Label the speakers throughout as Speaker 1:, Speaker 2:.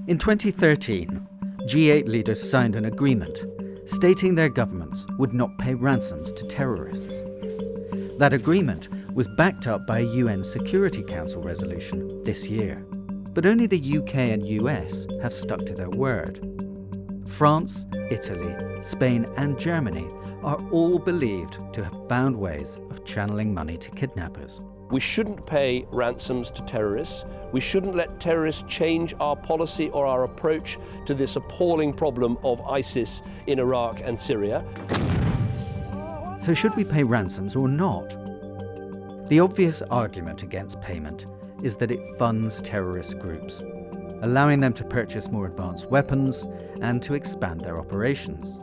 Speaker 1: In 2013, G8 leaders signed an agreement stating their governments would not pay ransoms to terrorists. That agreement was backed up by a UN Security Council resolution this year. But only the UK and US have stuck to their word. France, Italy, Spain and Germany are all believed to have found ways of channeling money to kidnappers.
Speaker 2: We shouldn't pay ransoms to terrorists. We shouldn't let terrorists change our policy or our approach to this appalling problem of ISIS in Iraq and Syria.
Speaker 1: So should we pay ransoms or not? The obvious argument against payment is that it funds terrorist groups, allowing them to purchase more advanced weapons and to expand their operations.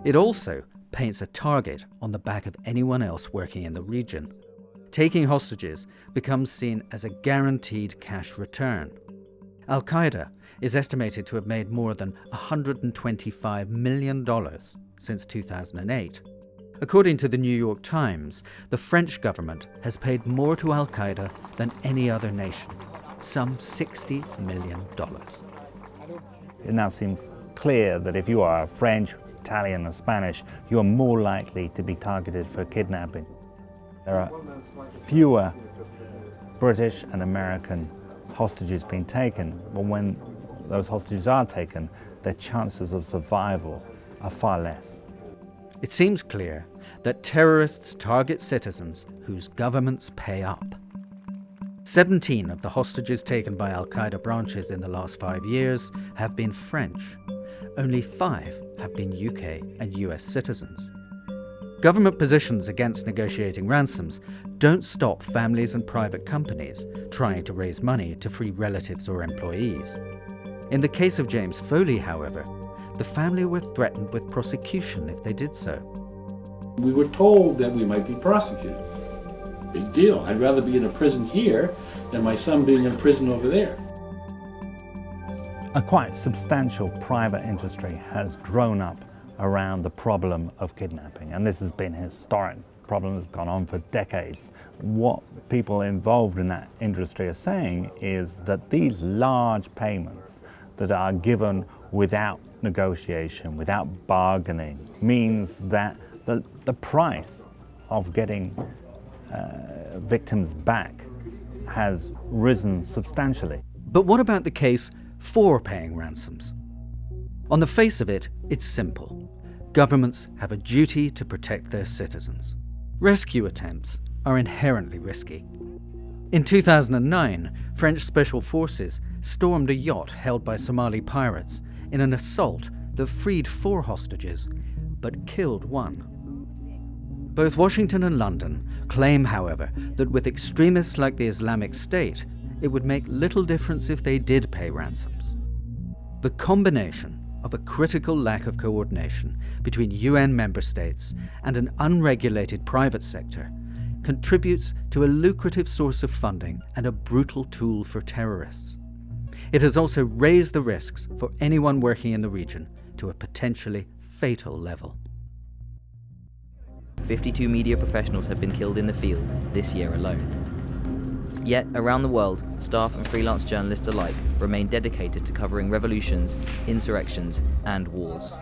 Speaker 1: It also paints a target on the back of anyone else working in the region. Taking hostages becomes seen as a guaranteed cash return. Al-Qaeda is estimated to have made more than $125 million since 2008. According to the New York Times, the French government has paid more to Al-Qaeda than any other nation, some $60 million.
Speaker 3: It now seems clear that if you are French, Italian or Spanish, you are more likely to be targeted for kidnapping. There are fewer British and American hostages being taken, but when those hostages are taken, their chances of survival are far less.
Speaker 1: It seems clear that terrorists target citizens whose governments pay up. 17 of the hostages taken by al-Qaeda branches in the last 5 years have been French. Only 5 have been UK and US citizens. Government positions against negotiating ransoms don't stop families and private companies trying to raise money to free relatives or employees. In the case of James Foley, however, the family were threatened with prosecution if they did so.
Speaker 4: We were told that we might be prosecuted. Big deal. I'd rather be in a prison here than my son being in a prison over there.
Speaker 3: A quite substantial private industry has grown up around the problem of kidnapping, and this has been a historic problem that's gone on for decades. What people involved in that industry are saying is that these large payments that are given without negotiation, without bargaining, means that the price of getting victims back has risen substantially.
Speaker 1: But what about the case for paying ransoms? On the face of it, it's simple. Governments have a duty to protect their citizens. Rescue attempts are inherently risky. In 2009, French special forces stormed a yacht held by Somali pirates in an assault that freed 4 hostages, but killed 1. Both Washington and London claim, however, that with extremists like the Islamic State, it would make little difference if they did pay ransoms. The combination of a critical lack of coordination between UN member states and an unregulated private sector contributes to a lucrative source of funding and a brutal tool for terrorists. It has also raised the risks for anyone working in the region to a potentially fatal level.
Speaker 5: 52 media professionals have been killed in the field this year alone. Yet, around the world, staff and freelance journalists alike remain dedicated to covering revolutions, insurrections, and wars.